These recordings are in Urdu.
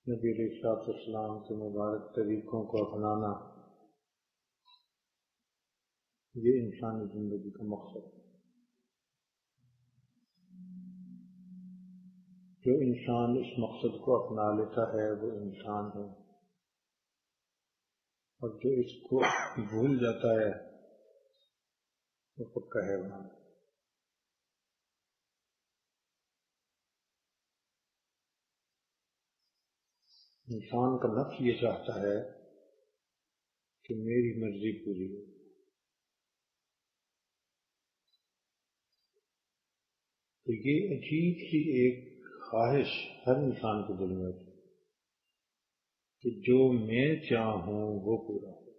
نبی علیہ السلام کے مبارک طریقوں کو اپنانا یہ انسانی زندگی کا مقصد ہے۔ جو انسان اس مقصد کو اپنا لیتا ہے وہ انسان ہے، اور جو اس کو بھول جاتا ہے وہ پکا حیوان ہے۔ انسان کا نفس یہ چاہتا ہے کہ میری مرضی پوری ہو، تو یہ عجیب سی ایک خواہش ہر انسان کے دل میں ہوتی ہے کہ جو میں چاہوں وہ پورا ہو۔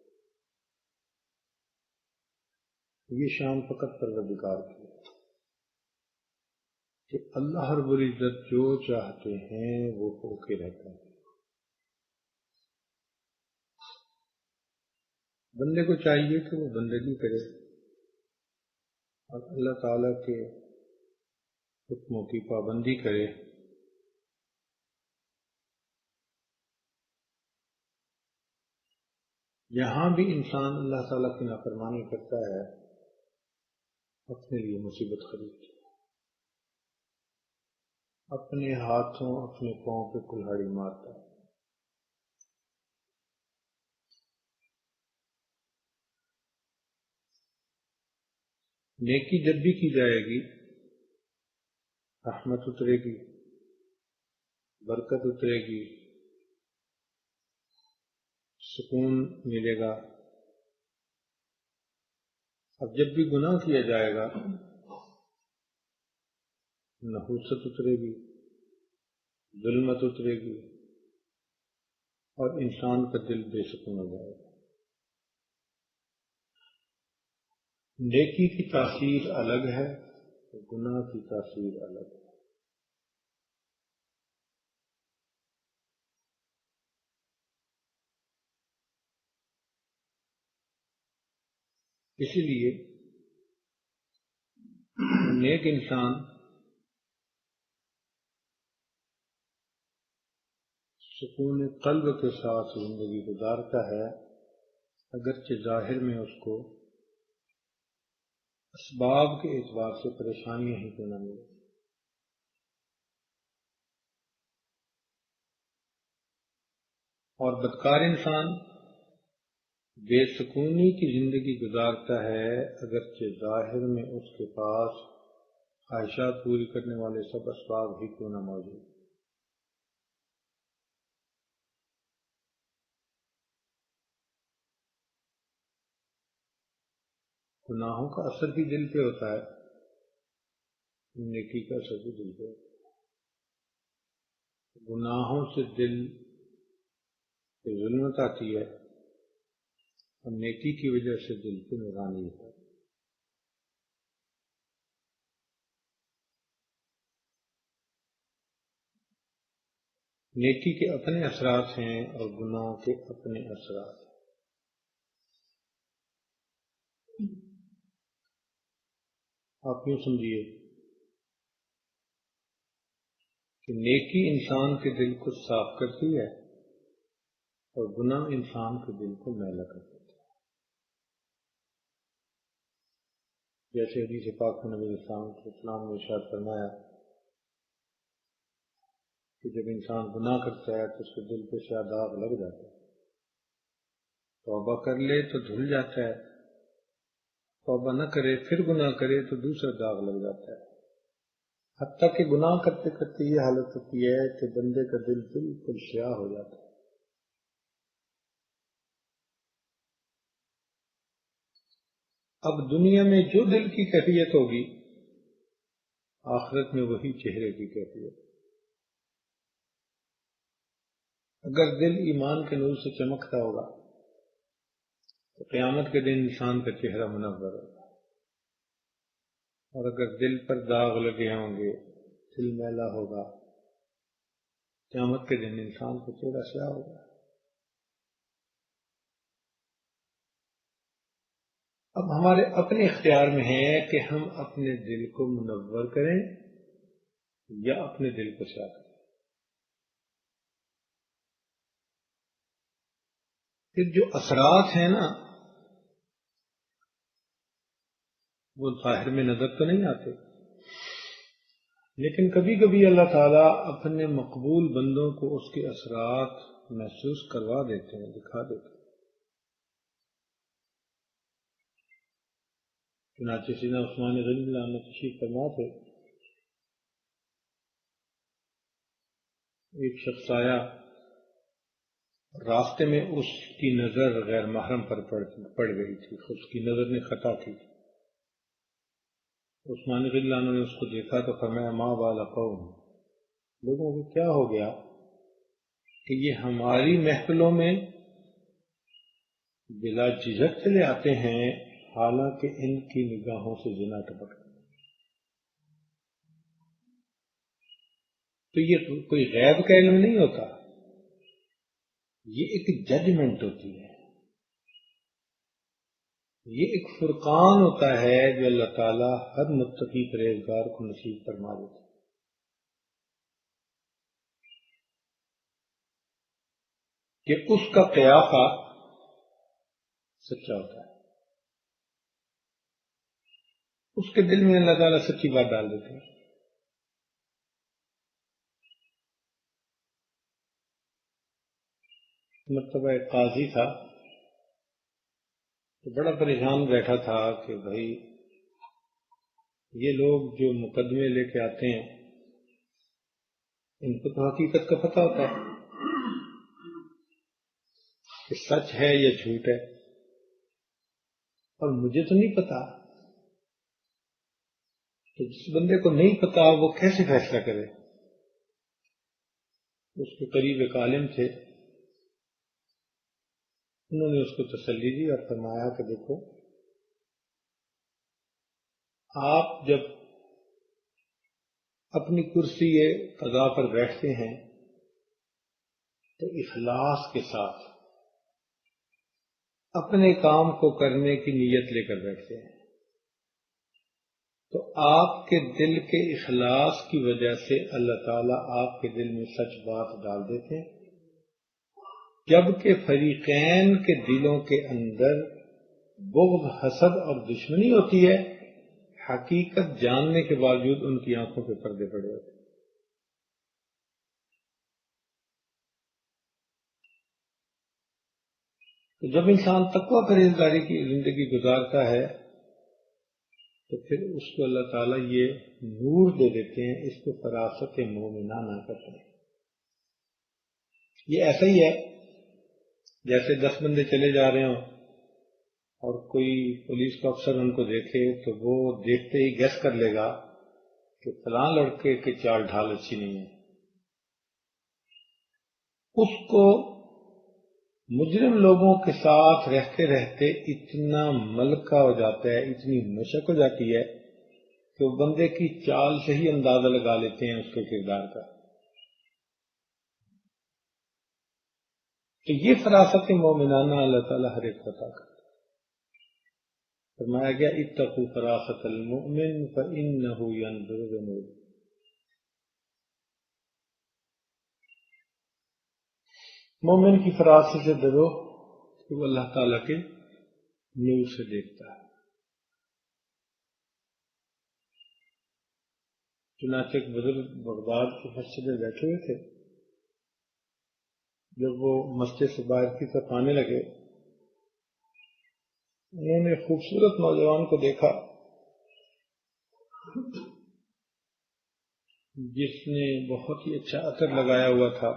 یہ شان فقط پروردگار کی ہے کہ اللہ رب العزت جو چاہتے ہیں وہ ہو کے رہتا ہے۔ بندے کو چاہیے کہ وہ بندگی کرے اور اللہ تعالیٰ کے حکموں کی پابندی کرے۔ یہاں بھی انسان اللہ تعالیٰ کی نافرمانی کرتا ہے، اپنے لیے مصیبت خریدتا ہے، اپنے ہاتھوں اپنے پاؤں پہ کلہاڑی مارتا ہے۔ نیکی جب بھی کی جائے گی رحمت اترے گی، برکت اترے گی، سکون ملے گا۔ اب جب بھی گناہ کیا جائے گا نحوست اترے گی، ظلمت اترے گی، اور انسان کا دل بے سکون ہو جائے گا۔ نیکی کی تاثیر الگ ہے، گناہ کی تاثیر الگ ہے۔ اسی لیے نیک انسان سکون قلب کے ساتھ زندگی گزارتا ہے، اگرچہ ظاہر میں اس کو اسباب کے اعتبار سے پریشانیاں ہی کیوں نہ ملے۔ اور بدکار انسان بے سکونی کی زندگی گزارتا ہے، اگرچہ ظاہر میں اس کے پاس خواہشات پوری کرنے والے سب اسباب ہی کیوں نہ موجود۔ گناہوں کا اثر بھی دل پہ ہوتا ہے، نیکی کا اثر بھی دل پہ ہوتا ہے۔ گناہوں سے دل پہ ظلمت آتی ہے اور نیکی کی وجہ سے دل پہ نورانی ہوتا ہے۔ نیکی کے اپنے اثرات ہیں اور گناہ کے اپنے اثرات ہیں۔ آپ یوں سمجھیے کہ نیکی انسان کے دل کو صاف کرتی ہے اور گناہ انسان کے دل کو میلا کر دیتا ہے۔ جیسے حدیث پاک میں نبی اسلام نے ارشاد فرمایا کہ جب انسان گناہ کرتا ہے تو اس کے دل پہ سیاہ داغ لگ جاتا ہے، توبہ کر لے تو دھل جاتا ہے، توبہ نہ کرے پھر گناہ کرے تو دوسرا داغ لگ جاتا ہے، حتیٰ کہ گناہ کرتے کرتے یہ حالت ہوتی ہے کہ بندے کا دل بالکل سیاہ ہو جاتا ہے۔ اب دنیا میں جو دل کی کیفیت ہوگی آخرت میں وہی چہرے کی کیفیت۔ اگر دل ایمان کے نور سے چمکتا ہوگا تو قیامت کے دن انسان کا چہرہ منور ہوگا، اور اگر دل پر داغ لگے ہوں گے، دل میلا ہوگا، قیامت کے دن انسان کا چہرہ سیاہ ہوگا۔ اب ہمارے اپنے اختیار میں ہے کہ ہم اپنے دل کو منور کریں یا اپنے دل کو سیاہ کریں۔ پھر جو اثرات ہیں نا وہ ظاہر میں نظر تو نہیں آتے، لیکن کبھی کبھی اللہ تعالیٰ اپنے مقبول بندوں کو اس کے اثرات محسوس کروا دیتے ہیں، دکھا دیتے ہیں۔ چنانچہ سیدنا عثمان رضی اللہ عنہ تشریف فرما تھے، ایک شخص آیا، راستے میں اس کی نظر غیر محرم پر پڑ گئی تھی، اس کی نظر نے خطا کی۔ عثمان رضی اللہ عنہ نے اس کو دیکھا تو فرمایا ما بال قوم، لوگوں کو کیا ہو گیا کہ یہ ہماری محفلوں میں بلا جھجک چلے آتے ہیں، حالانکہ ان کی نگاہوں سے زنا ٹپک۔ تو یہ کوئی غیب کا علم نہیں ہوتا، یہ ایک ججمنٹ ہوتی ہے، یہ ایک فرقان ہوتا ہے جو اللہ تعالیٰ ہر متقی پرہیزگار کو نصیب فرما دیتا ہے۔ کہ اس کا قیافہ سچا ہوتا ہے، اس کے دل میں اللہ تعالیٰ سچی بات ڈال دیتے ہیں۔ مرتبہ ایک قاضی تھا تو بڑا پریشان بیٹھا تھا کہ بھائی یہ لوگ جو مقدمے لے کے آتے ہیں ان کو تو حقیقت کا پتہ ہوتا ہے کہ سچ ہے یا جھوٹ ہے، اور مجھے تو نہیں پتا۔ تو جس بندے کو نہیں پتا وہ کیسے فیصلہ کرے؟ اس کے قریب ایک عالم تھے، انہوں نے اس کو تسلی دی اور فرمایا کہ دیکھو، آپ جب اپنی کرسی قضا پر بیٹھتے ہیں تو اخلاص کے ساتھ اپنے کام کو کرنے کی نیت لے کر بیٹھتے ہیں، تو آپ کے دل کے اخلاص کی وجہ سے اللہ تعالیٰ آپ کے دل میں سچ بات ڈال دیتے ہیں، جبکہ فریقین کے دلوں کے اندر بغض، حسد اور دشمنی ہوتی ہے، حقیقت جاننے کے باوجود ان کی آنکھوں پہ پردے پڑے ہوتے ہیں۔ تو جب انسان تقوی پرہیزگاری کی زندگی گزارتا ہے تو پھر اس کو اللہ تعالیٰ یہ نور دے دیتے ہیں، اس کو فراست مومنانہ کہتے ہیں۔ یہ ایسا ہی ہے جیسے 10 بندے چلے جا رہے ہوں اور کوئی پولیس کا افسر ان کو دیکھے تو وہ دیکھتے ہی گیس کر لے گا کہ فلاں لڑکے کی چال ڈھال اچھی نہیں ہے، اس کو مجرم لوگوں کے ساتھ رہتے رہتے اتنا ملکہ ہو جاتا ہے، اتنی مشق ہو جاتی ہے کہ وہ بندے کی چال سے ہی اندازہ لگا لیتے ہیں اس کے کردار کا۔ تو یہ فراست مومنانہ اللہ تعالیٰ ہر ایک عطا کرتا ہے۔ فرمایا گیا اتقوا فراست المؤمن فإنه ينظر بنور۔ مومن کی فراست سے ڈرو کہ وہ اللہ تعالیٰ کے نور سے دیکھتا ہے۔ چنانچہ ایک بزرگ بغداد کے مسجد میں بیٹھے ہوئے تھے، جب وہ مسجد سے باہر کی طرف آنے لگے، انہوں نے خوبصورت نوجوان کو دیکھا جس نے بہت ہی اچھا عطر لگایا ہوا تھا،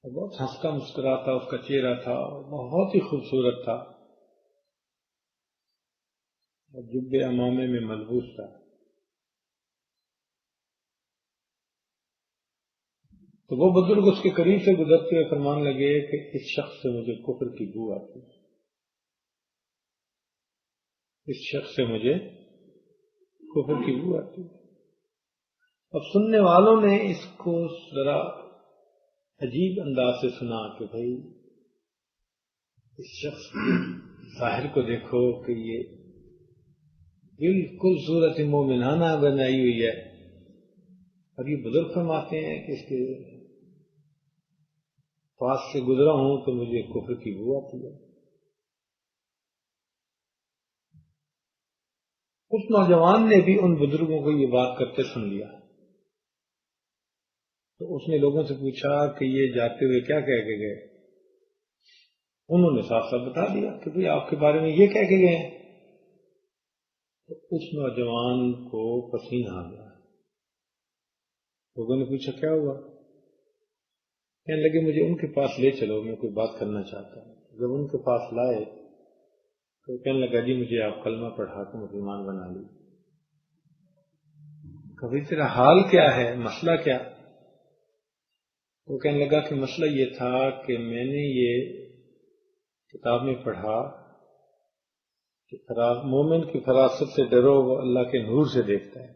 بہت ہنستا مسکراتا اس کا چہرہ تھا، بہت ہی خوبصورت تھا، اور جبے امامے میں ملبوس تھا۔ تو وہ بزرگ اس کے قریب سے گزرتے ہوئے فرمان لگے کہ اس شخص سے مجھے کفر کی بو آتی ہے، اس شخص سے مجھے کفر کی بو آتی ہے۔ اب سننے والوں نے اس کو ذرا عجیب انداز سے سنا کہ بھائی اس شخص ظاہر کو دیکھو کہ یہ بالکل صورت مومنانہ بنائی ہوئی ہے، اور یہ بزرگ فرماتے ہیں کہ اس کے پاس سے گزرا ہوں تو مجھے کفر کی بو آتی ہے۔ اس نوجوان نے بھی ان بزرگوں کو یہ بات کرتے سن لیا، تو اس نے لوگوں سے پوچھا کہ یہ جاتے ہوئے کیا کہہ کے گئے؟ انہوں نے صاف صاف بتا دیا کہ بھئی آپ کے بارے میں یہ کہہ کے گئے ہیں۔ تو اس نوجوان کو پسینہ آ گیا۔ لوگوں نے پوچھا کیا ہوا؟ کہنے لگے مجھے ان کے پاس لے چلو، میں کوئی بات کرنا چاہتا ہوں۔ جب ان کے پاس لائے تو کہنے لگا جی مجھے آپ کلمہ پڑھا کے مسلمان بنا لی۔ کبھی تیرا حال کیا ہے، مسئلہ کیا؟ وہ کہنے لگا کہ مسئلہ یہ تھا کہ میں نے یہ کتاب میں پڑھا کہ مومن کی فراست سے ڈرو، وہ اللہ کے نور سے دیکھتا ہے۔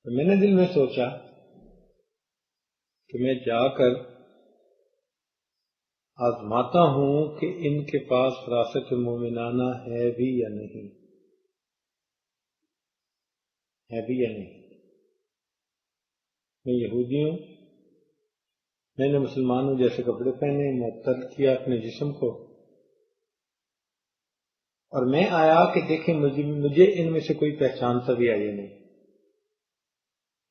تو میں نے دل میں سوچا کہ میں جا کر آزماتا ہوں کہ ان کے پاس فراست مومنانہ ہے بھی یا نہیں، ہے بھی یا نہیں۔ میں یہودی ہوں، میں نے مسلمانوں جیسے کپڑے پہنے، معطل کیا اپنے جسم کو، اور میں آیا کہ دیکھیں مجھے ان میں سے کوئی پہچانتا بھی ہے یا نہیں۔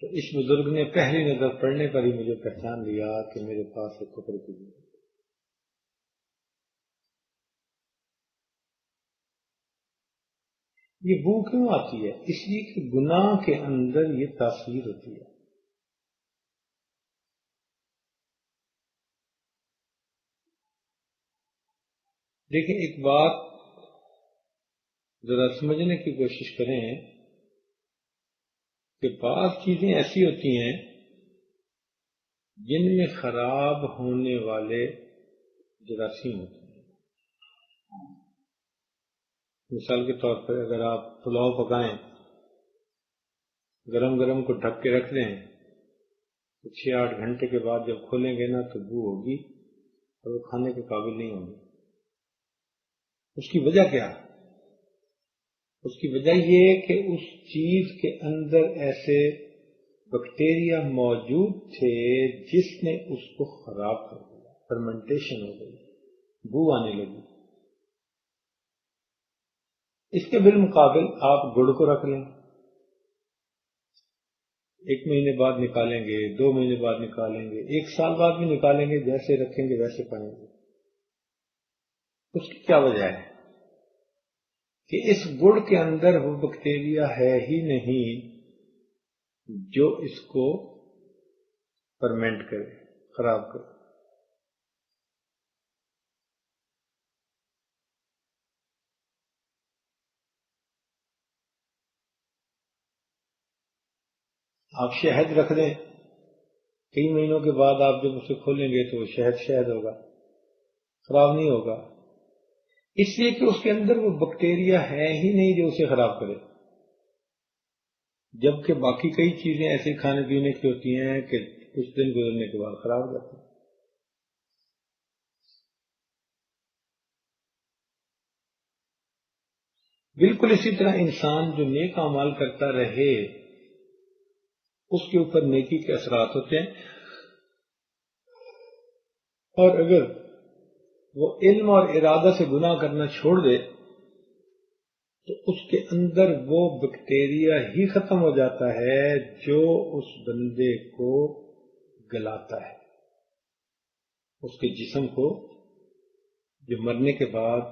تو اس بزرگ نے پہلی نظر پڑنے پر ہی مجھے پہچان لیا کہ میرے پاس ایک کفر کی بو۔ یہ بو کیوں آتی ہے؟ اس لیے کہ گناہ کے اندر یہ تاثیر ہوتی ہے۔ دیکھیں ایک بات ذرا سمجھنے کی کوشش کریں کہ بعض چیزیں ایسی ہوتی ہیں جن میں خراب ہونے والے جراثیم ہوتے ہیں۔ مثال کے طور پر اگر آپ پلاؤ پکائیں، گرم گرم کو ڈھک کے رکھ دیں تو 6-8 گھنٹے کے بعد جب کھولیں گے نا تو بو ہوگی اور وہ کھانے کے قابل نہیں ہوگی۔ اس کی وجہ کیا؟ اس کی وجہ یہ کہ اس چیز کے اندر ایسے بیکٹیریا موجود تھے جس نے اس کو خراب کر دیا، فرمنٹیشن ہو گئی، بو آنے لگی۔ اس کے بالمقابل آپ گڑ کو رکھ لیں، 1 مہینے بعد نکالیں گے، 2 مہینے بعد نکالیں گے، 1 سال بعد بھی نکالیں گے، جیسے رکھیں گے ویسے پائیں گے۔ اس کی کیا وجہ ہے؟ کہ اس گڑ کے اندر وہ بیکٹیریا ہے ہی نہیں جو اس کو فرمنٹ کرے، خراب کرے۔ آپ شہد رکھ دیں، کئی مہینوں کے بعد آپ جب اسے کھولیں گے تو وہ شہد ہوگا، خراب نہیں ہوگا، اس لیے کہ اس کے اندر وہ بیکٹیریا ہے ہی نہیں جو اسے خراب کرے۔ جبکہ باقی کئی چیزیں ایسے کھانے پینے کی ہوتی ہیں کہ کچھ دن گزرنے کے بعد خراب ہو جاتی ہیں۔ بالکل اسی طرح انسان جو نیک اعمال کرتا رہے اس کے اوپر نیکی کے اثرات ہوتے ہیں، اور اگر وہ علم اور ارادہ سے گناہ کرنا چھوڑ دے تو اس کے اندر وہ بیکٹیریا ہی ختم ہو جاتا ہے جو اس بندے کو گلاتا ہے، اس کے جسم کو جو مرنے کے بعد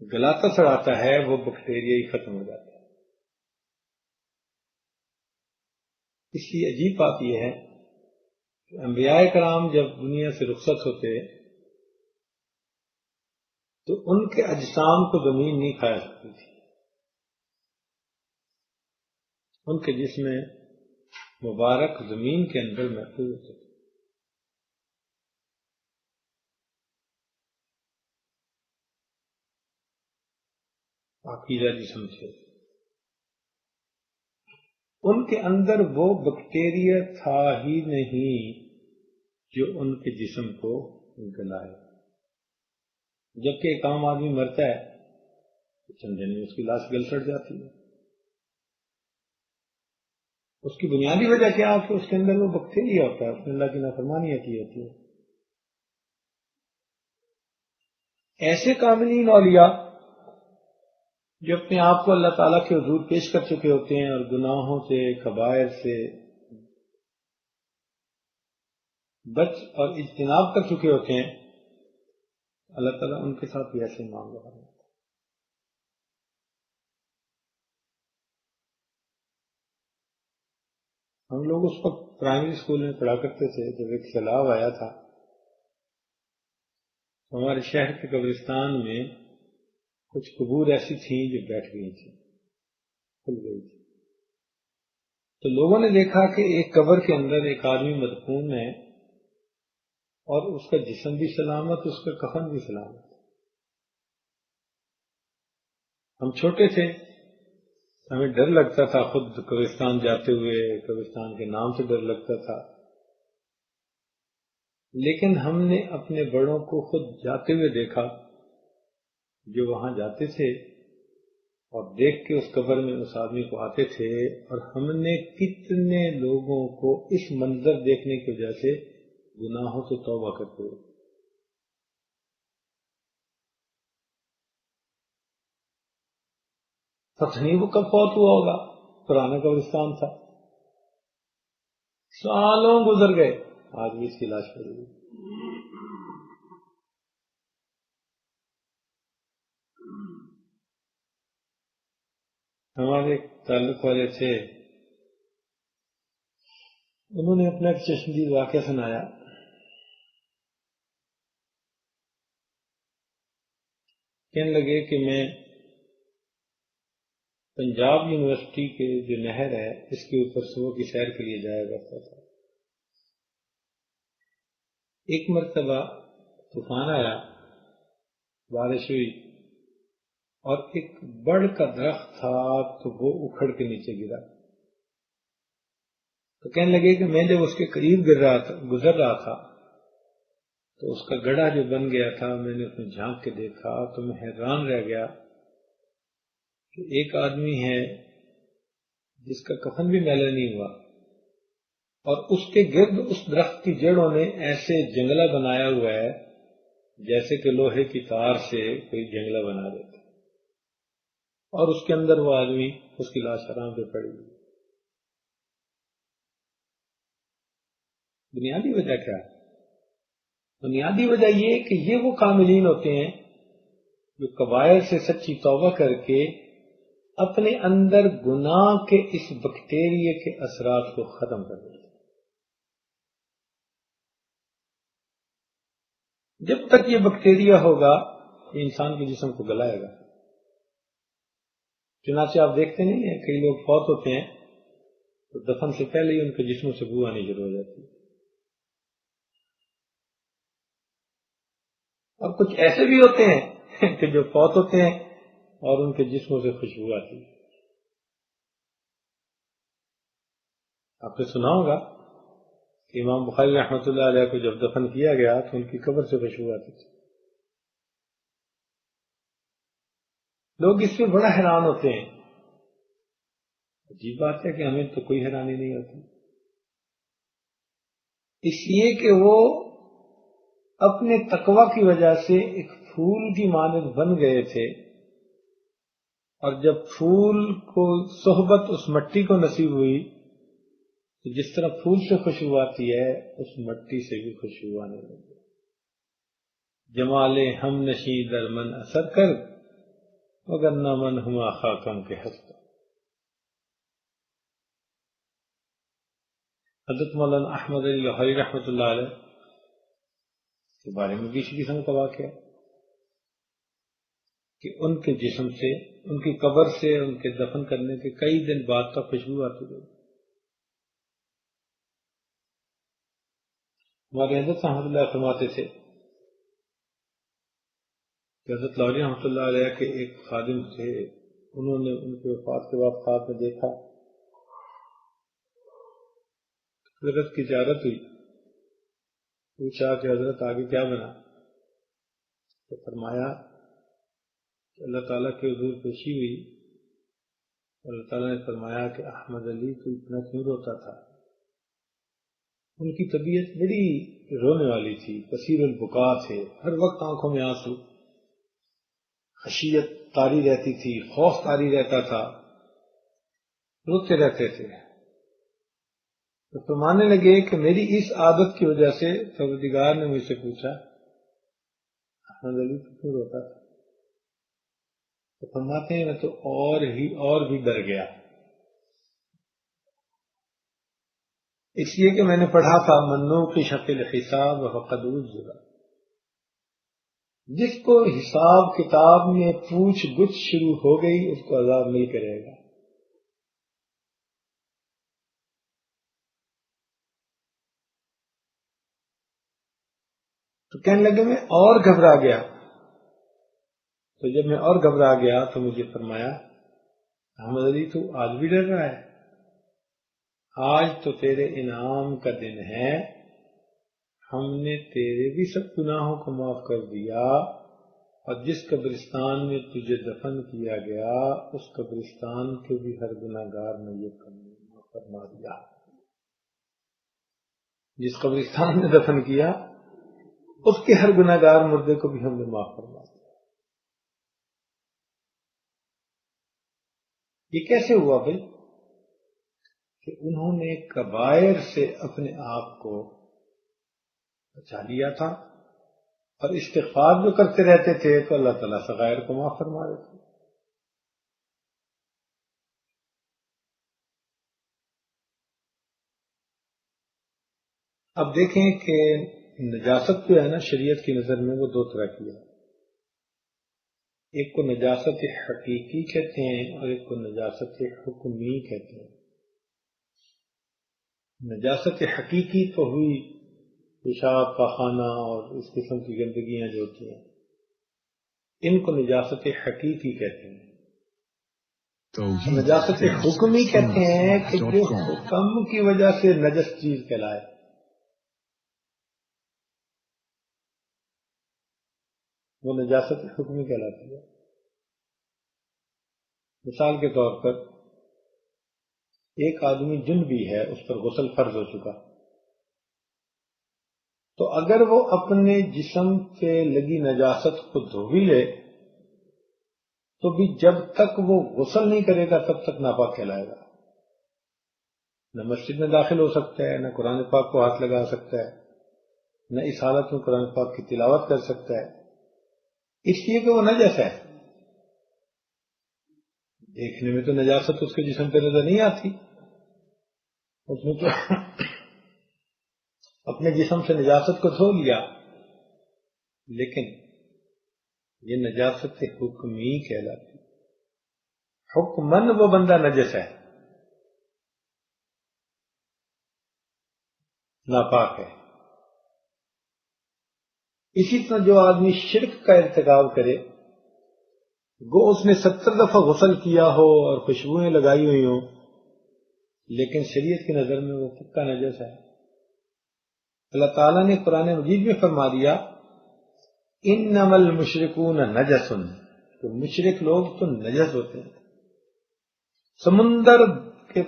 گلاتا سڑاتا ہے، وہ بیکٹیریا ہی ختم ہو جاتا ہے۔ اس لیے عجیب بات یہ ہے کہ انبیاء کرام جب دنیا سے رخصت ہوتے تو ان کے اجسام کو زمین نہیں کھایا سکتی تھی، ان کے جسم مبارک زمین کے اندر محفوظ ہوتے تھے۔ پاکیزہ جسم تھے، ان کے اندر وہ بیکٹیریا تھا ہی نہیں جو ان کے جسم کو گلائے۔ جبکہ ایک عام آدمی مرتا ہے تو چند دن میں اس کی لاش گل سڑ جاتی ہے۔ اس کی بنیادی وجہ کیا ہے کہ اس کے اندر وہ بیکٹیریا ہوتا ہے، اس نے اللہ کی نافرمانیاں کی ہوتی ہے۔ ایسے کاملین اولیاء جو اپنے آپ کو اللہ تعالیٰ کے حضور پیش کر چکے ہوتے ہیں اور گناہوں سے، کبائر سے بچ اور اجتناب کر چکے ہوتے ہیں، اللہ تعالیٰ ان کے ساتھ بھی ایسے معاملہ کرتا ہے۔ ہم لوگ اس وقت پرائمری اسکول میں پڑھا کرتے تھے، جب ایک سیلاب آیا تھا ہمارے شہر کے قبرستان میں کچھ قبور ایسی تھیں جو بیٹھ گئی تھیں، کھل گئی تھی، تو لوگوں نے دیکھا کہ ایک قبر کے اندر ایک آدمی مدفون ہے اور اس کا جسم بھی سلامت، اس کا کفن بھی سلامت۔ ہم چھوٹے تھے، ہمیں ڈر لگتا تھا، خود قبرستان جاتے ہوئے قبرستان کے نام سے ڈر لگتا تھا، لیکن ہم نے اپنے بڑوں کو خود جاتے ہوئے دیکھا جو وہاں جاتے تھے اور دیکھ کے اس قبر میں اس آدمی کو آتے تھے، اور ہم نے کتنے لوگوں کو اس منظر دیکھنے کی وجہ سے گناہوں سے توبہ کرتے ہوئے۔ پتہ نہیں وہ کب فوت ہوا ہوگا، پرانا قبرستان تھا، سالوں گزر گئے، آج بھی اس کی لاش پڑی ہوئی۔ ہمارے تعلق والے تھے، انہوں نے اپنا ایک چشمدید واقعہ سنایا۔ کہنے لگے کہ میں پنجاب یونیورسٹی کے جو نہر ہے اس کے اوپر صبح کی سیر کے لیے جایا کرتا تھا۔ ایک مرتبہ طوفان آیا، بارش ہوئی، اور ایک بڑ کا درخت تھا تو وہ اکھڑ کے نیچے گرا۔ تو کہنے لگے کہ میں جب اس کے قریب گزر رہا تھا تو اس کا گڑھا جو بن گیا تھا، میں نے اس میں جھانک کے دیکھا تو میں حیران رہ گیا کہ ایک آدمی ہے جس کا کفن بھی میلا نہیں ہوا، اور اس کے گرد اس درخت کی جڑوں نے ایسے جنگلہ بنایا ہوا ہے جیسے کہ لوہے کی تار سے کوئی جنگلہ بنا دیتا، اور اس کے اندر وہ آدمی، اس کی لاش آرام پہ پڑی ہوئی۔ بنیادی وجہ کیا ہے؟ بنیادی وجہ یہ کہ یہ وہ کاملین ہوتے ہیں جو کبائر سے سچی توبہ کر کے اپنے اندر گناہ کے اس بیکٹیریے کے اثرات کو ختم کر دیتے ہیں۔ جب تک یہ بیکٹیریا ہوگا یہ انسان کے جسم کو گلائے گا۔ چنانچہ آپ دیکھتے نہیں ہیں کئی لوگ فوت ہوتے ہیں تو دفن سے پہلے ہی ان کے جسموں سے بو آنی شروع ہو جاتی ہے، اور کچھ ایسے بھی ہوتے ہیں کہ جو فوت ہوتے ہیں اور ان کے جسموں سے خوشبو آتی ہے۔ آپ نے سنا ہوگا کہ امام بخاری رحمۃ اللہ علیہ کو جب دفن کیا گیا تو ان کی قبر سے خوشبو آتی تھی۔ لوگ اس سے بڑا حیران ہوتے ہیں۔ عجیب بات ہے کہ ہمیں تو کوئی حیرانی نہیں ہوتی، اس لیے کہ وہ اپنے تقوی کی وجہ سے ایک پھول کی مانند بن گئے تھے، اور جب پھول کو صحبت اس مٹی کو نصیب ہوئی تو جس طرح پھول سے خوشبو آتی ہے اس مٹی سے بھی خوشبو آنے لگی۔ جمال ہم نشیں در من اثر کر، وگرنہ من ہما خاکم کے ہستا۔ حضرت مولانا احمد علی لاہوری رحمۃ اللہ علیہ کے بارے میں بھی اسی قسم کا واقعہ ہے کہ ان کے جسم سے، ان کی قبر سے ان کے دفن کرنے کے کئی دن بعد تک خوشبو آتی رہی۔ ہمارے حضرت رحمۃ اللہ فرماتے تھے کہ حضرت لاہوری رحمۃ اللہ علیہ کے ایک خادم تھے، انہوں نے ان کے وفات کے بعد خواب میں دیکھا، حضرت کی زیارت ہوئی، پوچھا کہ حضرت آگے کیا بنا؟ تو فرمایا کہ اللہ تعالیٰ کے حضور پیشی ہوئی، اللہ تعالیٰ نے فرمایا کہ احمد علی تو اتنا کیوں روتا تھا؟ ان کی طبیعت بڑی رونے والی تھی، کثیر البکا تھے، ہر وقت آنکھوں میں آنسو، خشیت طاری رہتی تھی، خوف طاری رہتا تھا، روتے رہتے تھے. تو فرمانے لگے کہ میری اس عادت کی وجہ سے پروردگار نے مجھ سے پوچھا احمد علی تو کیوں روتا تھا؟ تو فرماتے ہیں میں تو اور بھی ڈر گیا، اس لیے کہ میں نے پڑھا تھا منو کی شکل حساب فقد عذر، جس کو حساب کتاب میں پوچھ گچھ شروع ہو گئی اس کو عذاب مل کے رہے گا. تو کہنے لگے میں اور گھبرا گیا. تو جب میں اور گھبرا گیا تو مجھے فرمایا احمد علی تو آج بھی ڈر رہا ہے، آج تو تیرے انعام کا دن ہے، ہم نے تیرے بھی سب گناہوں کو معاف کر دیا، اور جس قبرستان میں تجھے دفن کیا گیا اس قبرستان کے بھی ہر گناہگار نے یہ فرما دیا. جس قبرستان میں دفن کیا اس کے ہر گناہگار مردے کو بھی ہم نے معاف فرما دیا. یہ کیسے ہوا بھائی؟ کہ انہوں نے کبائر سے اپنے آپ کو بچا لیا تھا، اور استغفار جو کرتے رہتے تھے تو اللہ تعالیٰ صغائر کو معاف فرما دیتے. اب دیکھیں کہ نجاست جو ہے نا شریعت کی نظر میں وہ دو طرح کی ہے، ایک کو نجاست حقیقی کہتے ہیں اور ایک کو نجاست حکمی کہتے ہیں. نجاست حقیقی تو ہوئی پیشاب پاخانہ اور اس قسم کی گندگیاں جو ہوتی ہیں، ان کو نجاست حقیقی کہتے ہیں. نجاست حکمی کہتے ہیں کہ جو حکم کی وجہ سے نجس چیز کہلائے. وہ نجاست حکمی کہلاتی ہے. مثال کے طور پر ایک آدمی جنبی ہے، اس پر غسل فرض ہو چکا، تو اگر وہ اپنے جسم پہ لگی نجاست کو دھو بھی لے تو بھی جب تک وہ غسل نہیں کرے گا تب تک ناپاک کہلائے گا. نہ مسجد میں داخل ہو سکتا ہے، نہ قرآن پاک کو ہاتھ لگا سکتا ہے، نہ اس حالت میں قرآن پاک کی تلاوت کر سکتا ہے، اس لیے کہ وہ نجس ہے. دیکھنے میں تو نجاست اس کے جسم پہ نظر نہیں آتی، اس نے تو اپنے جسم سے نجاست کو دھو لیا، لیکن یہ نجاست حکمی کہلاتی. حکمن وہ بندہ نجس ہے، ناپاک ہے. اسی طرح جو آدمی شرک کا ارتکاب کرے، گو اس نے 70 دفعہ غسل کیا ہو اور خوشبوئیں لگائی ہوئی ہوں، لیکن شریعت کی نظر میں وہ پکا نجس ہے. اللہ تعالیٰ نے قرآن مجید میں فرما دیا انما المشرکون نجس، تو مشرک لوگ تو نجس ہوتے ہیں. سمندر کے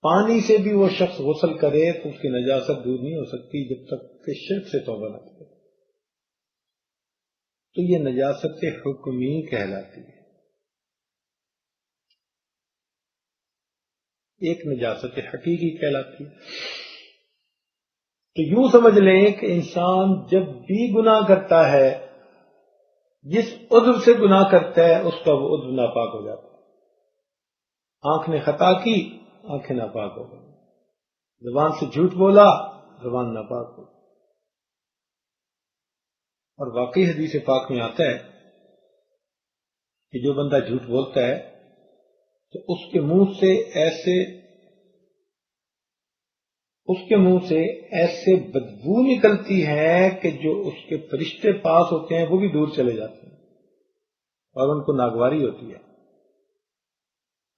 پانی سے بھی وہ شخص غسل کرے تو اس کی نجاست دور نہیں ہو سکتی جب تک کہ شرک سے توبہ نہ کرے. تو یہ نجاست حکمی کہلاتی ہے. ایک نجاست حقیقی کہلاتی ہے. تو یوں سمجھ لیں کہ انسان جب بھی گناہ کرتا ہے، جس عضو سے گناہ کرتا ہے اس کا وہ عضو ناپاک ہو جاتا ہے. آنکھ نے خطا کی، آنکھیں ناپاک ہو گئی. زبان سے جھوٹ بولا، زبان ناپاک ہو گئی. اور واقعی حدیث پاک میں آتا ہے کہ جو بندہ جھوٹ بولتا ہے تو اس کے منہ سے ایسے بدبو نکلتی ہے کہ جو اس کے فرشتے پاس ہوتے ہیں وہ بھی دور چلے جاتے ہیں اور ان کو ناگواری ہوتی ہے.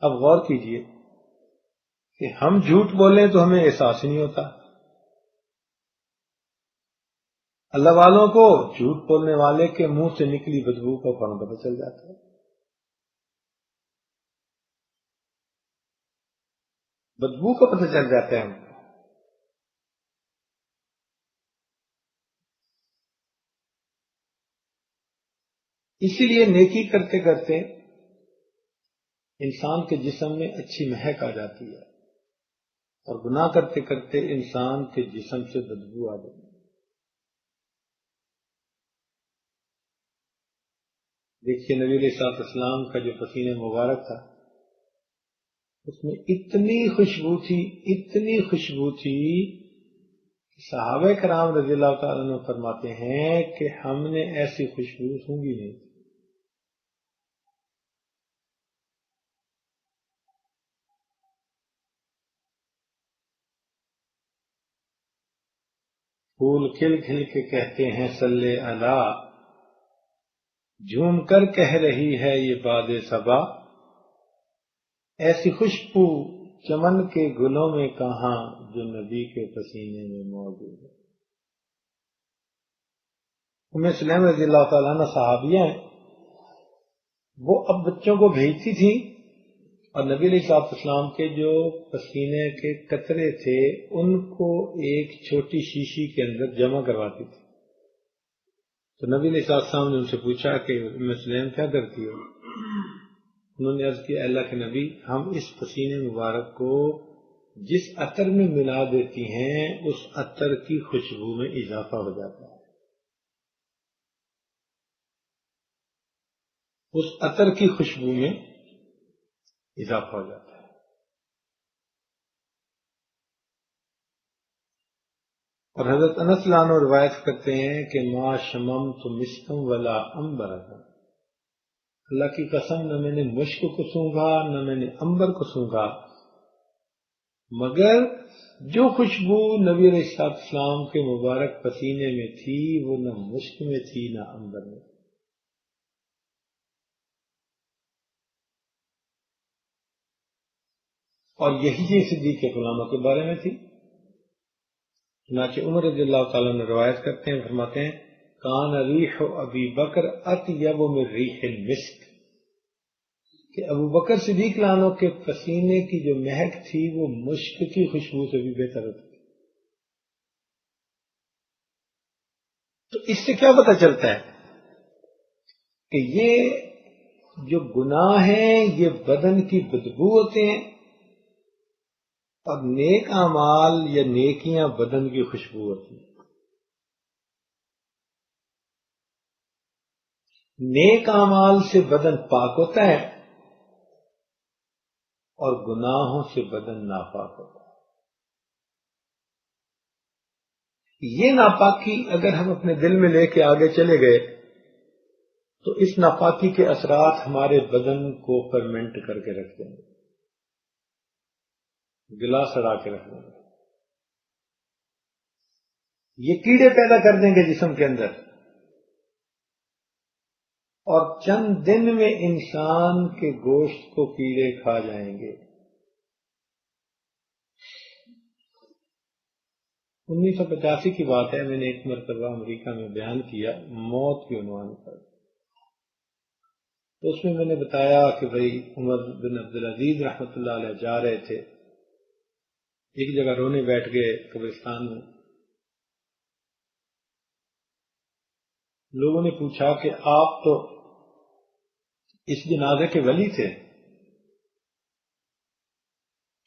اب غور کیجئے کہ ہم جھوٹ بولیں تو ہمیں احساس ہی نہیں ہوتا، اللہ والوں کو جھوٹ بولنے والے کے منہ سے نکلی بدبو کا فوراً پتہ چل جاتا ہے. بدبو کا پتہ چل جاتا ہے. اسی لیے نیکی کرتے کرتے انسان کے جسم میں اچھی مہک آ جاتی ہے، اور گناہ کرتے کرتے انسان کے جسم سے بدبو آ جاتی ہے۔ دیکھیے نبی علیہ الصلوۃ والسلام کا جو پسینہ مبارک تھا، اس میں اتنی خوشبو تھی، اتنی خوشبو تھی، صحابہ کرام رضی اللہ تعالیٰ عنہ فرماتے ہیں کہ ہم نے ایسی خوشبو سونگھی نہیں۔ پھول کھل کھل کے کہتے ہیں صلی علی، جھوم کر کہہ رہی ہے یہ باد صبا، ایسی خوشبو چمن کے گلوں میں کہاں جو نبی کے پسینے میں موجود ہے۔ ام سلیم رضی اللہ تعالیٰ عنہ صحابیہ ہیں، وہ اب بچوں کو بھیجتی تھیں اور نبی علیہ الصلوۃ والسلام کے جو پسینے کے قطرے تھے ان کو ایک چھوٹی شیشی کے اندر جمع کرواتی تھی۔ تو نبی علیہ الصلوۃ والسلام نے ان سے پوچھا کہ ام سلیم کیا کرتی ہو؟ انہوں نے عرض کیا اللہ کے نبی، ہم اس پسینے مبارک کو جس عطر میں ملا دیتی ہیں اس عطر کی خوشبو میں اضافہ ہو جاتا ہے، اس عطر کی خوشبو میں اضافہ ہو جاتا ہے۔ اور حضرت انس رضی اللہ عنہ روایت کرتے ہیں کہ ما شممت مسکا ولا عنبرا، اللہ کی قسم نہ میں نے مشک کو سونگھا نہ میں نے عنبر کو سونگھا، مگر جو خوشبو نبی علیہ السلام کے مبارک پسینے میں تھی وہ نہ مشک میں تھی نہ عنبر میں۔ اور یہی چیز صدیق غلامہ کے بارے میں تھی۔ چنانچہ عمر رضی اللہ تعالیٰ نے روایت کرتے ہیں، فرماتے ہیں کان ریح ابی بکر اطیب من ریح المسک، کہ ابو بکر صدیق عنہ کے پسینے کی جو مہک تھی وہ مشک کی خوشبو سے بھی بہتر ہوتی تھی۔ تو اس سے کیا پتہ چلتا ہے کہ یہ جو گناہ ہیں یہ بدن کی بدبو ہوتے ہیں، اور نیک اعمال یا نیکیاں بدن کی خوشبو ہوتی ہیں۔ نیک اعمال سے بدن پاک ہوتا ہے اور گناہوں سے بدن ناپاک ہوتا ہے۔ یہ ناپاکی اگر ہم اپنے دل میں لے کے آگے چلے گئے تو اس ناپاکی کے اثرات ہمارے بدن کو فرمنٹ کر کے رکھ دیں گے، گلا سڑا کے رکھ دیں گے، یہ کیڑے پیدا کر دیں گے جسم کے اندر، اور چند دن میں انسان کے گوشت کو کیڑے کھا جائیں گے۔ 1985 کی بات ہے، میں نے ایک مرتبہ امریکہ میں بیان کیا موت کے عنوان پر، تو اس میں میں نے بتایا کہ بھئی عمر بن عبدالعزیز رحمۃ اللہ علیہ جا رہے تھے، ایک جگہ رونے بیٹھ گئے قبرستان میں۔ لوگوں نے پوچھا کہ آپ تو اس جنازے کے ولی تھے،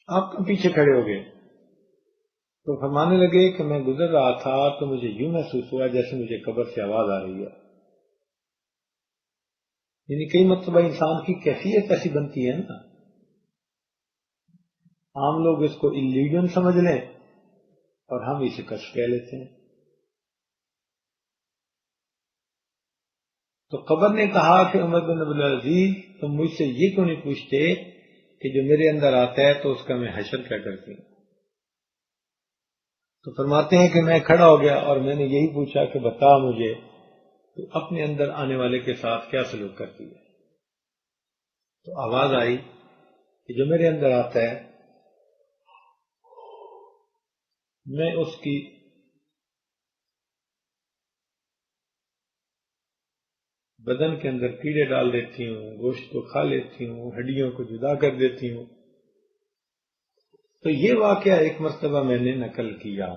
آپ کیوں پیچھے کھڑے ہو گئے؟ تو فرمانے لگے کہ میں گزر رہا تھا تو مجھے یوں محسوس ہوا جیسے مجھے قبر سے آواز آ رہی ہے۔ یعنی کئی مرتبہ انسان کی کیفیت ایسی بنتی ہے نا، عام لوگ اس کو الوژن سمجھ لیں اور ہم اسے کشف کہہ لیتے ہیں۔ تو قبر نے کہا کہ عمر بن عبدالعزیز تم مجھ سے یہ کیوں نہیں پوچھتے کہ جو میرے اندر آتا ہے تو اس کا میں حشر کیا کرتی ہوں؟ تو فرماتے ہیں کہ میں کھڑا ہو گیا اور میں نے یہی پوچھا کہ بتا مجھے تو اپنے اندر آنے والے کے ساتھ کیا سلوک کرتی ہے؟ تو آواز آئی کہ جو میرے اندر آتا ہے میں اس کی بدن کے اندر کیڑے ڈال دیتی ہوں، گوشت کو کھا لیتی ہوں، ہڈیوں کو جدا کر دیتی ہوں۔ تو یہ واقعہ ایک مرتبہ میں نے نقل کیا۔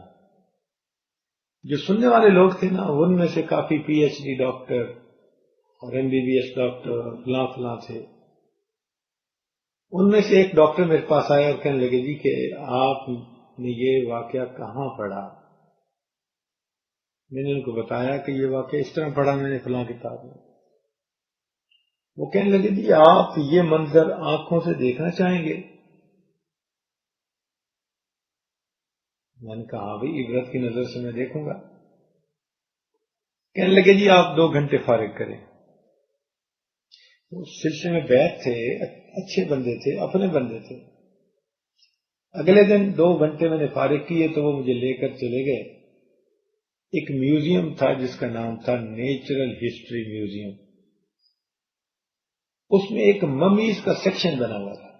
جو سننے والے لوگ تھے نا ان میں سے کافی پی ایچ ڈی ڈاکٹر اور MBBS ڈاکٹر فلاں فلاں تھے. ان میں سے ایک ڈاکٹر میرے پاس آئے اور کہنے لگے جی کہ آپ نے یہ واقعہ کہاں پڑھا؟ میں نے ان کو بتایا کہ یہ واقعہ اس طرح پڑھا میں نے فلاں کتاب میں. وہ کہنے لگے جی آپ یہ منظر آنکھوں سے دیکھنا چاہیں گے؟ میں نے کہا ہاں بھائی عبرت کی نظر سے میں دیکھوں گا. کہنے لگے جی آپ 2 گھنٹے فارغ کریں. اس سلسلے میں بیٹھ تھے، اچھے بندے تھے، اپنے بندے تھے. اگلے دن 2 گھنٹے میں نے فارغ کیے تو وہ مجھے لے کر چلے گئے. ایک میوزیم تھا جس کا نام تھا نیچرل ہسٹری میوزیم. اس میں ایک ممیز کا سیکشن بنا ہوا تھا.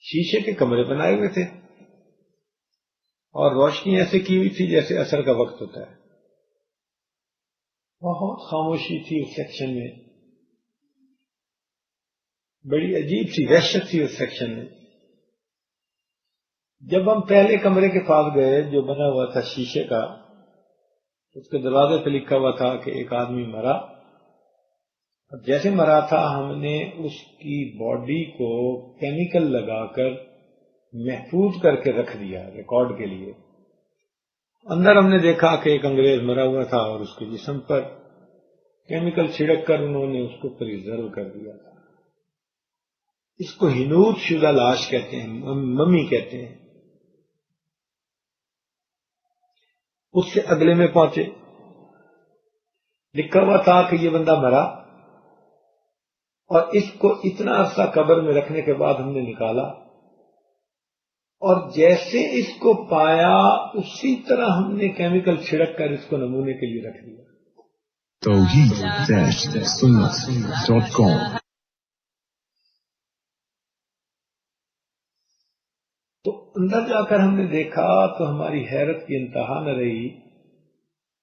شیشے کے کمرے بنائے ہوئے تھے اور روشنی ایسے کی ہوئی تھی جیسے عصر کا وقت ہوتا ہے. بہت خاموشی تھی اس سیکشن میں، بڑی عجیب سی وحشت تھی اس سیکشن میں. جب ہم پہلے کمرے کے پاس گئے جو بنا ہوا تھا شیشے کا، اس کے دروازے پہ لکھا ہوا تھا کہ ایک آدمی مرا. اور جیسے مرا تھا ہم نے اس کی باڈی کو کیمیکل لگا کر محفوظ کر کے رکھ دیا ریکارڈ کے لیے. اندر ہم نے دیکھا کہ ایک انگریز مرا ہوا تھا اور اس کے جسم پر کیمیکل چھڑک کر انہوں نے اس کو پریزرو کر دیا تھا. اس کو حنوط شدہ لاش کہتے ہیں، ممی کہتے ہیں. اس سے اگلے میں پہنچے، لکھا ہوا تھا کہ یہ بندہ مرا اور اس کو اتنا عرصہ قبر میں رکھنے کے بعد ہم نے نکالا اور جیسے اس کو پایا اسی طرح ہم نے کیمیکل چھڑک کر اس کو نمونے کے لیے رکھ دیا. توحید-سنت.com تو اندر جا کر ہم نے دیکھا تو ہماری حیرت کی انتہا نہ رہی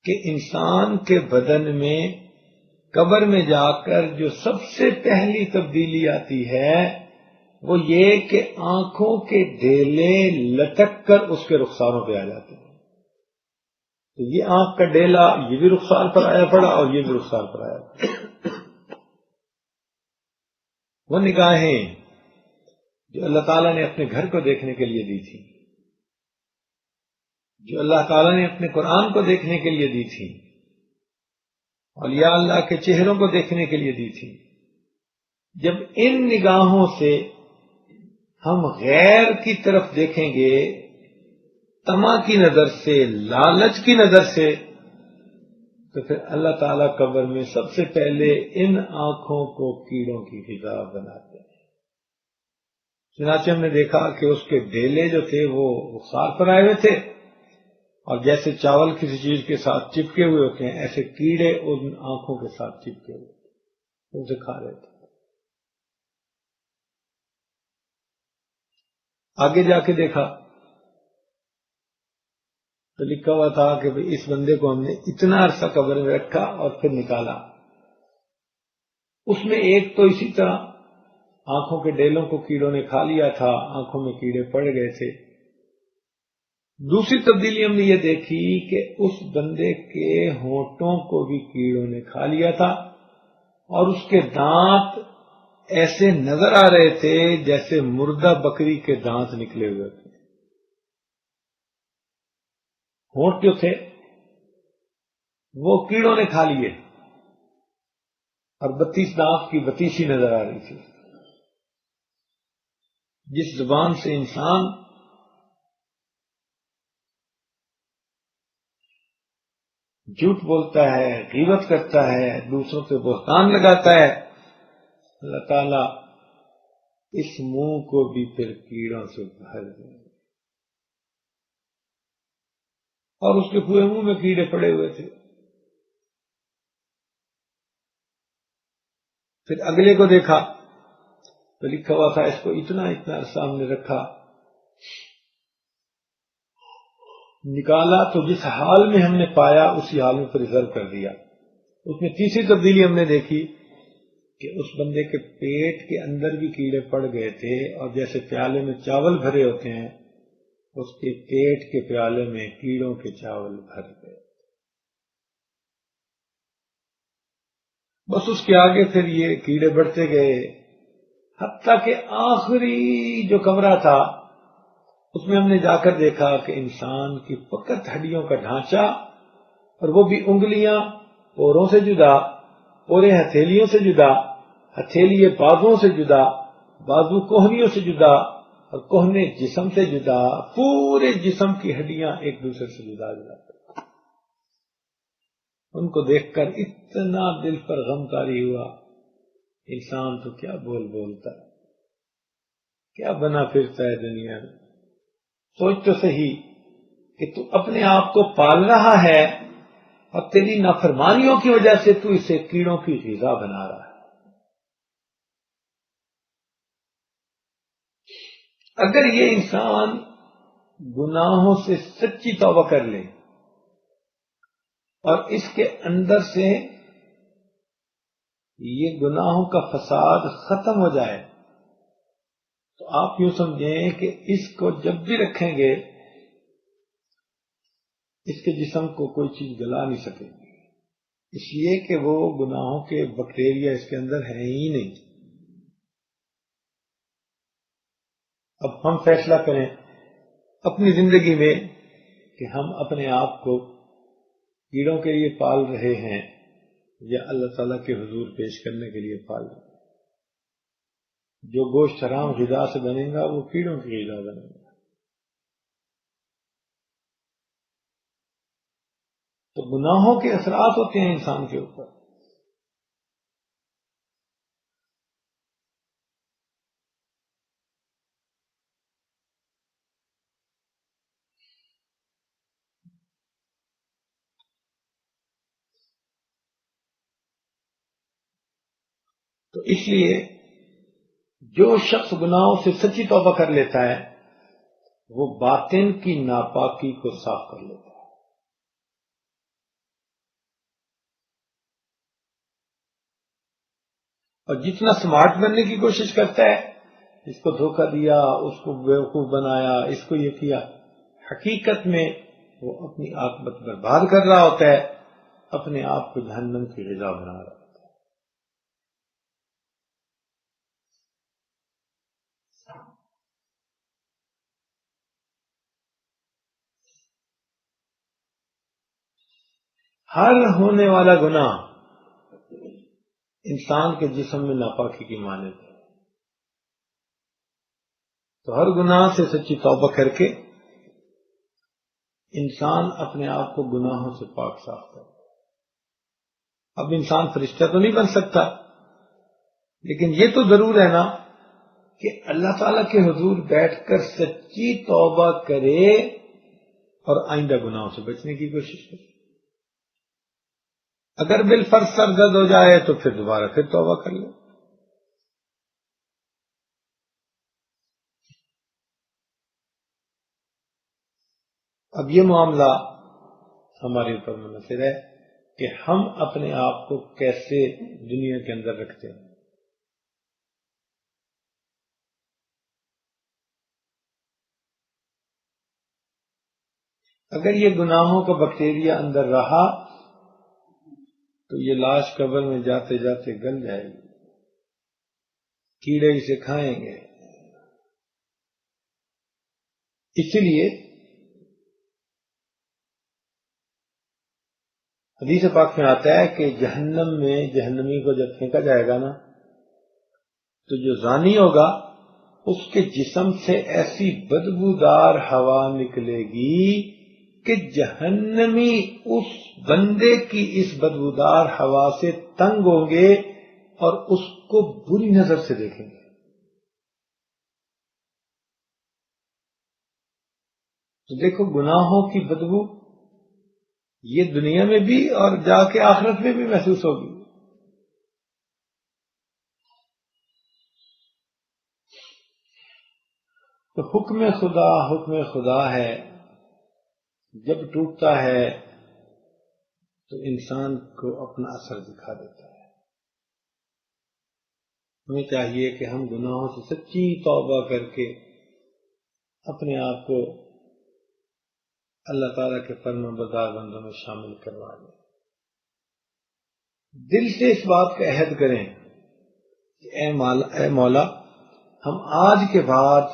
کہ انسان کے بدن میں قبر میں جا کر جو سب سے پہلی تبدیلی آتی ہے وہ یہ کہ آنکھوں کے ڈیلے لٹک کر اس کے رخساروں پہ آ جاتے ہیں. تو یہ آنکھ کا ڈیلا یہ بھی رخسار پر آیا پڑا اور یہ بھی رخسار پر آیا پڑا. وہ نگاہیں جو اللہ تعالیٰ نے اپنے گھر کو دیکھنے کے لیے دی تھی، جو اللہ تعالیٰ نے اپنے قرآن کو دیکھنے کے لیے دی تھی، اولیاء اللہ کے چہروں کو دیکھنے کے لیے دی تھی، جب ان نگاہوں سے ہم غیر کی طرف دیکھیں گے، طمع کی نظر سے، لالچ کی نظر سے، تو پھر اللہ تعالیٰ قبر میں سب سے پہلے ان آنکھوں کو کیڑوں کی غذا بناتے ہیں. چنانچہ ہم نے دیکھا کہ اس کے ڈیلے جو تھے وہ رخسار پر آئے ہوئے تھے اور جیسے چاول کسی چیز کے ساتھ چپکے ہوئے ہوتے ہیں ایسے کیڑے ان آنکھوں کے ساتھ چپکے ہوئے تھے، اسے کھا رہے تھے. آگے جا کے دیکھا تو لکھا ہوا تھا کہ اس بندے کو ہم نے اتنا عرصہ قبر میں رکھا اور پھر نکالا. اس میں ایک تو اسی طرح آنکھوں کے ڈیلوں کو کیڑوں نے کھا لیا تھا، آنکھوں میں کیڑے پڑ گئے تھے. دوسری تبدیلی ہم نے یہ دیکھی کہ اس بندے کے ہونٹوں کو بھی کیڑوں نے کھا لیا تھا اور اس کے دانت ایسے نظر آ رہے تھے جیسے مردہ بکری کے دانت نکلے ہوئے تھے. ہونٹ جو تھے وہ کیڑوں نے کھا لیے اور 32 دانت کی بتیسی نظر آ رہی تھی. جس زبان سے انسان جھوٹ بولتا ہے، غیبت کرتا ہے، دوسروں پہ بہتان لگاتا ہے، اللہ تعالیٰ اس منہ کو بھی پھر کیڑوں سے بھر دیں. اور اس کے پورے منہ میں کیڑے پڑے ہوئے تھے. پھر اگلے کو دیکھا تو لکھا ہوا تھا اس کو اتنا عرصہ ہم نے رکھا، نکالا تو جس حال میں ہم نے پایا اسی حال میں پریزرو کر دیا. اس میں تیسری تبدیلی ہم نے دیکھی کہ اس بندے کے پیٹ کے اندر بھی کیڑے پڑ گئے تھے اور جیسے پیالے میں چاول بھرے ہوتے ہیں اس کے پیٹ کے پیالے میں کیڑوں کے چاول بھر گئے. بس اس کے آگے پھر یہ کیڑے بڑھتے گئے، حتیٰ کہ آخری جو کمرہ تھا اس میں ہم نے جا کر دیکھا کہ انسان کی فقط ہڈیوں کا ڈھانچہ، اور وہ بھی انگلیاں پوروں سے جدا، پورے ہتھیلیوں سے جدا، ہتھیلی بازوں سے جدا، بازو کوہنیوں سے جدا، اور کوہنے جسم سے جدا، پورے جسم کی ہڈیاں ایک دوسرے سے جدا جدا۔ ان کو دیکھ کر اتنا دل پر غم طاری ہوا، انسان تو کیا بولتا ہے، کیا بنا پھرتا ہے دنیا میں۔ سوچ تو صحیح کہ تو اپنے آپ کو پال رہا ہے اور تیری نافرمانیوں کی وجہ سے تو اسے کیڑوں کی غذا بنا رہا ہے۔ اگر یہ انسان گناہوں سے سچی توبہ کر لے اور اس کے اندر سے یہ گناہوں کا فساد ختم ہو جائے تو آپ یوں سمجھیں کہ اس کو جب بھی رکھیں گے اس کے جسم کو کوئی چیز گلا نہیں سکے گی، اس لیے کہ وہ گناہوں کے بیکٹیریا اس کے اندر ہیں ہی نہیں۔ اب ہم فیصلہ کریں اپنی زندگی میں کہ ہم اپنے آپ کو کیڑوں کے لیے پال رہے ہیں یا اللہ تعالیٰ کے حضور پیش کرنے کے لیے پال رہے ہیں۔ جو گوشت حرام غذا سے بنے گا وہ کیڑوں کی غذا بنے گا۔ تو گناہوں کے اثرات ہوتے ہیں انسان کے اوپر۔ تو اس لیے جو شخص گناہوں سے سچی توبہ کر لیتا ہے وہ باطن کی ناپاکی کو صاف کر لیتا ہے۔ اور جتنا سمارٹ بننے کی کوشش کرتا ہے، اس کو دھوکہ دیا، اس کو بیوقوف بنایا، اس کو یہ کیا، حقیقت میں وہ اپنی عاقبت برباد کر رہا ہوتا ہے، اپنے آپ کو جہنم کی غذا بنا رہا ہوتا ہے۔ ہر ہونے والا گناہ انسان کے جسم میں ناپاکی کی مانند ہے، تو ہر گناہ سے سچی توبہ کر کے انسان اپنے آپ کو گناہوں سے پاک صاف کرے۔ اب انسان فرشتہ تو نہیں بن سکتا، لیکن یہ تو ضرور ہے نا کہ اللہ تعالیٰ کے حضور بیٹھ کر سچی توبہ کرے اور آئندہ گناہوں سے بچنے کی کوشش کرے۔ اگر بالفرض سرزد ہو جائے تو پھر دوبارہ پھر توبہ کر لے۔ اب یہ معاملہ ہمارے اوپر منحصر ہے کہ ہم اپنے آپ کو کیسے دنیا کے اندر رکھتے ہیں۔ اگر یہ گناہوں کا بیکٹیریا اندر رہا تو یہ لاش قبر میں جاتے جاتے گل جائے گی، کیڑے اسے کھائیں گے۔ اسی لیے حدیث پاک میں آتا ہے کہ جہنم میں جہنمی کو جب پھینکا جائے گا نا تو جو زانی ہوگا اس کے جسم سے ایسی بدبودار ہوا نکلے گی کہ جہنمی اس بندے کی اس بدبودار ہوا سے تنگ ہوں گے اور اس کو بری نظر سے دیکھیں گے۔ تو دیکھو گناہوں کی بدبو یہ دنیا میں بھی اور جا کے آخرت میں بھی محسوس ہوگی۔ تو حکم خدا ہے، جب ٹوٹتا ہے تو انسان کو اپنا اثر دکھا دیتا ہے۔ ہمیں چاہیے کہ ہم گناہوں سے سچی توبہ کر کے اپنے آپ کو اللہ تعالیٰ کے فرما بردار بندوں میں شامل کروا لیں۔ دل سے اس بات کا عہد کریں کہ اے مولا ہم آج کے بعد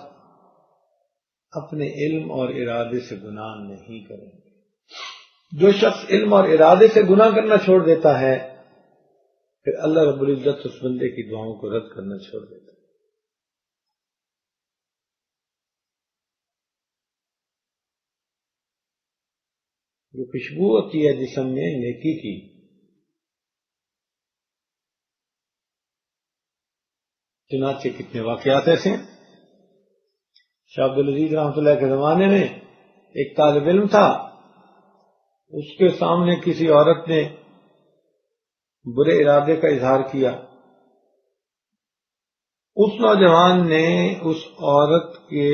اپنے علم اور ارادے سے گناہ نہیں کریں گے۔ جو شخص علم اور ارادے سے گناہ کرنا چھوڑ دیتا ہے پھر اللہ رب العزت اس بندے کی دعاؤں کو رد کرنا چھوڑ دیتا ہے۔ جو خوشبو ہوتی ہے جسم میں نیکی کی، چنانچہ کتنے واقعات ایسے ہیں۔ شاہ عبد العزیز رحمۃ اللہ کے زمانے میں ایک طالب علم تھا، اس کے سامنے کسی عورت نے برے ارادے کا اظہار کیا۔ اس نوجوان نے اس عورت کے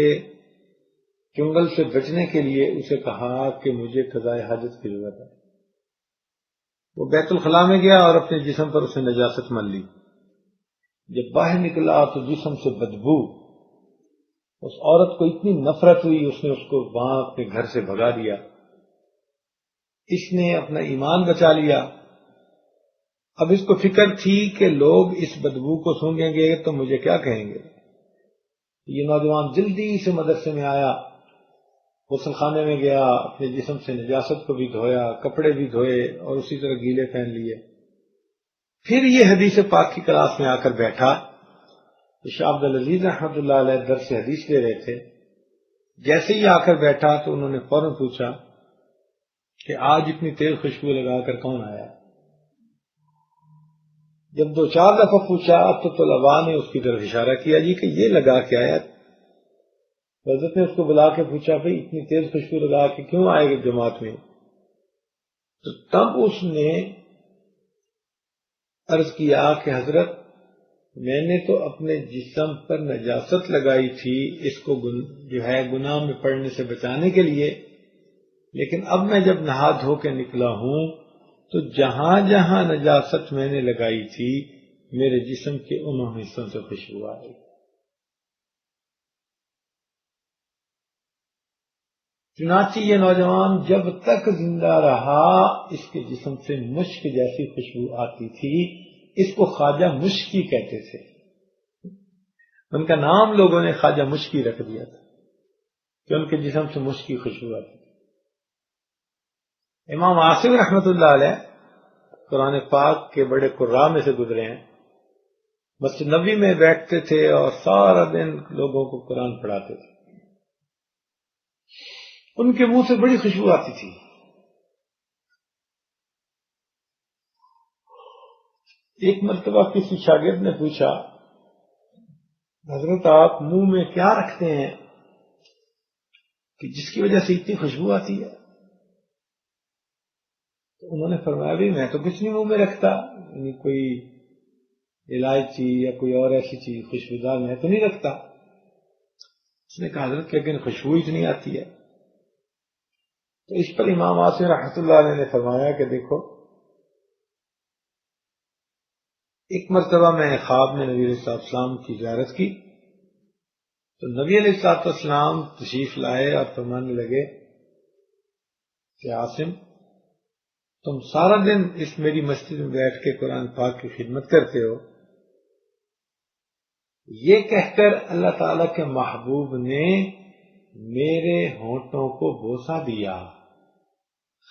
چنگل سے بچنے کے لیے اسے کہا کہ مجھے قضاء حاجت کی ضرورت ہے۔ وہ بیت الخلاء میں گیا اور اپنے جسم پر اسے نجاست مل لی۔ جب باہر نکلا تو جسم سے بدبو، اس عورت کو اتنی نفرت ہوئی اس نے اس کو وہاں اپنے گھر سے بھگا دیا۔ اس نے اپنا ایمان بچا لیا۔ اب اس کو فکر تھی کہ لوگ اس بدبو کو سونگیں گے تو مجھے کیا کہیں گے۔ یہ نوجوان جلدی سے مدرسے میں آیا، غسل خانے میں گیا، اپنے جسم سے نجاست کو بھی دھویا، کپڑے بھی دھوئے اور اسی طرح گیلے پہن لیے۔ پھر یہ حدیث پاک کی کلاس میں آ کر بیٹھا تو شاہ عبد العزیز رحمۃ اللہ علیہ درس حدیث دے رہے تھے۔ جیسے ہی آ کر بیٹھا تو انہوں نے فوراً پوچھا کہ آج اتنی تیز خوشبو لگا کر کون آیا؟ جب 2-4 دفعہ پوچھا تو طلباء نے اس کی طرف اشارہ کیا جی کہ یہ لگا کے آیا۔ حضرت نے اس کو بلا کے پوچھا بھئی اتنی تیز خوشبو لگا کے کیوں آئے گا جماعت میں؟ تو تب اس نے عرض کیا کہ حضرت میں نے تو اپنے جسم پر نجاست لگائی تھی اس کو جو ہے گناہ میں پڑنے سے بچانے کے لیے، لیکن اب میں جب نہا دھو کے نکلا ہوں تو جہاں جہاں نجاست میں نے لگائی تھی میرے جسم کے انہوں حصوں سے خوشبو آ رہی۔ چنانچہ یہ نوجوان جب تک زندہ رہا اس کے جسم سے مشک جیسی خوشبو آتی تھی۔ اس کو خواجہ مشکی کہتے تھے، ان کا نام لوگوں نے خواجہ مشکی رکھ دیا تھا کہ ان کے جسم سے مشکی خوشبو آتی تھی۔ امام عاصم رحمۃ اللہ علیہ قرآن پاک کے بڑے قراء میں سے گزرے ہیں۔ مسجد نبوی میں بیٹھتے تھے اور سارا دن لوگوں کو قرآن پڑھاتے تھے۔ ان کے منہ سے بڑی خوشبو آتی تھی۔ ایک مرتبہ کسی شاگرد نے پوچھا حضرت آپ منہ میں کیا رکھتے ہیں کہ جس کی وجہ سے اتنی خوشبو آتی ہے؟ تو انہوں نے فرمایا بھی میں تو کچھ نہیں منہ میں رکھتا، یعنی کوئی الائچی یا کوئی اور ایسی چیز خوشبودار میں تو نہیں رکھتا۔ اس نے کہا حضرت لیکن خوشبو اتنی آتی ہے۔ تو اس پر امام عاصم رحمۃ اللہ علیہ نے فرمایا کہ دیکھو ایک مرتبہ میں خواب میں نبی علیہ السلام کی زیارت کی تو نبی علیہ السلام تشریف لائے اور فرمانے لگے کہ عاصم تم سارا دن اس میری مسجد میں بیٹھ کے قرآن پاک کی خدمت کرتے ہو۔ یہ کہہ کر اللہ تعالی کے محبوب نے میرے ہونٹوں کو بوسہ دیا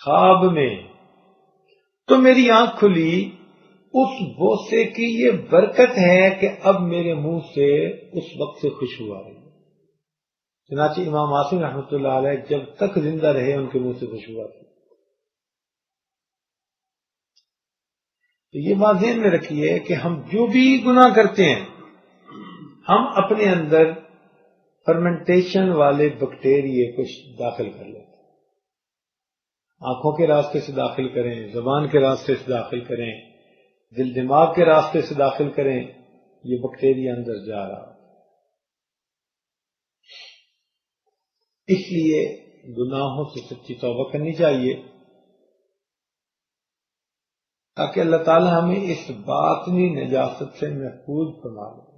خواب میں، تو میری آنکھ کھلی۔ اس بوسے کی یہ برکت ہے کہ اب میرے منہ سے اس وقت سے خوشبو آ رہی ہے۔ چنانچہ امام عاصم رحمۃ اللہ علیہ جب تک زندہ رہے ان کے منہ سے خوشبو آتی۔ تو یہ بات ذہن میں رکھیے کہ ہم جو بھی گناہ کرتے ہیں ہم اپنے اندر فرمنٹیشن والے بیکٹیریے کو داخل کر لیتے ہیں۔ آنکھوں کے راستے سے داخل کریں، زبان کے راستے سے داخل کریں، دل دماغ کے راستے سے داخل کریں، یہ بیکٹیریا اندر جا رہا۔ اس لیے گناہوں سے سچی توبہ کرنی چاہیے تاکہ اللہ تعالی ہمیں اس باطنی نجاست سے محفوظ فرما لے۔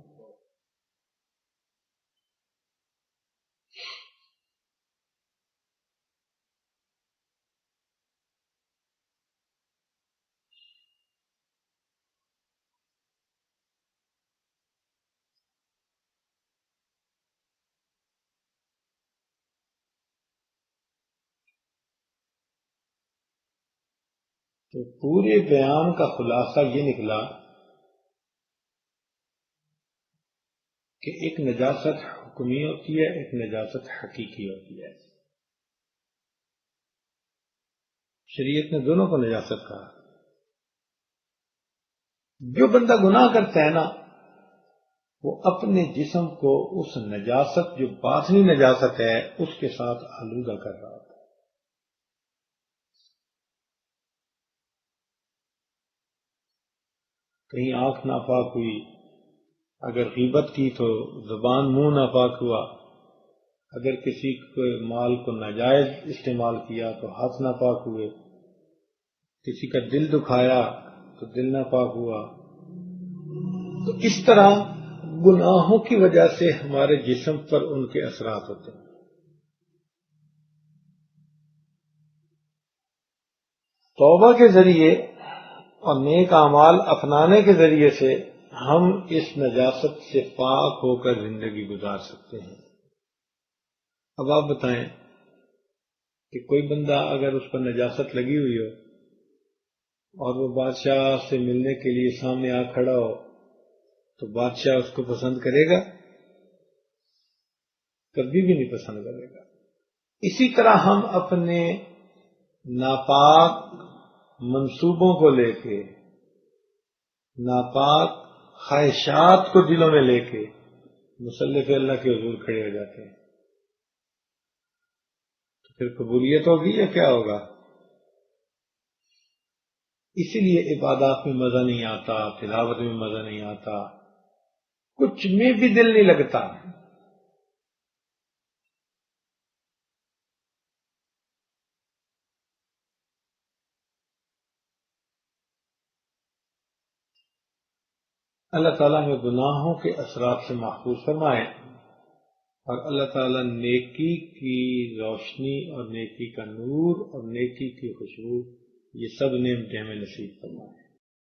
تو پورے بیان کا خلاصہ یہ نکلا کہ ایک نجاست حکمی ہوتی ہے، ایک نجاست حقیقی ہوتی ہے۔ شریعت نے دونوں کو نجاست کہا۔ جو بندہ گناہ کرتا ہے نا، وہ اپنے جسم کو اس نجاست، جو باطنی نجاست ہے، اس کے ساتھ آلودہ کر رہا ہوتا ہے۔ کہیں آنکھ ناپاک ہوئی، اگر غیبت کی تو زبان منہ ناپاک ہوا، اگر کسی کے مال کو ناجائز استعمال کیا تو ہاتھ ناپاک ہوئے، کسی کا دل دکھایا تو دل ناپاک ہوا۔ تو اس طرح گناہوں کی وجہ سے ہمارے جسم پر ان کے اثرات ہوتے ہیں۔ توبہ کے ذریعے اور نیک اعمال اپنانے کے ذریعے سے ہم اس نجاست سے پاک ہو کر زندگی گزار سکتے ہیں۔ اب آپ بتائیں کہ کوئی بندہ اگر اس پر نجاست لگی ہوئی ہو اور وہ بادشاہ سے ملنے کے لیے سامنے آ کھڑا ہو تو بادشاہ اس کو پسند کرے گا؟ کبھی بھی نہیں پسند کرے گا۔ اسی طرح ہم اپنے ناپاک منصوبوں کو لے کے، ناپاک خواہشات کو دلوں میں لے کے مصلح اللہ کے حضور کھڑے ہو جاتے ہیں، تو پھر قبولیت ہوگی یا کیا ہوگا؟ اسی لیے عبادات میں مزہ نہیں آتا، تلاوت میں مزہ نہیں آتا، کچھ میں بھی دل نہیں لگتا۔ اللہ تعالیٰ ہمیں گناہوں کے اثرات سے محفوظ فرمائے، اور اللہ تعالیٰ نیکی کی روشنی اور نیکی کا نور اور نیکی کی خوشبو، یہ سب نعمتیں ہمیں نصیب فرمائے۔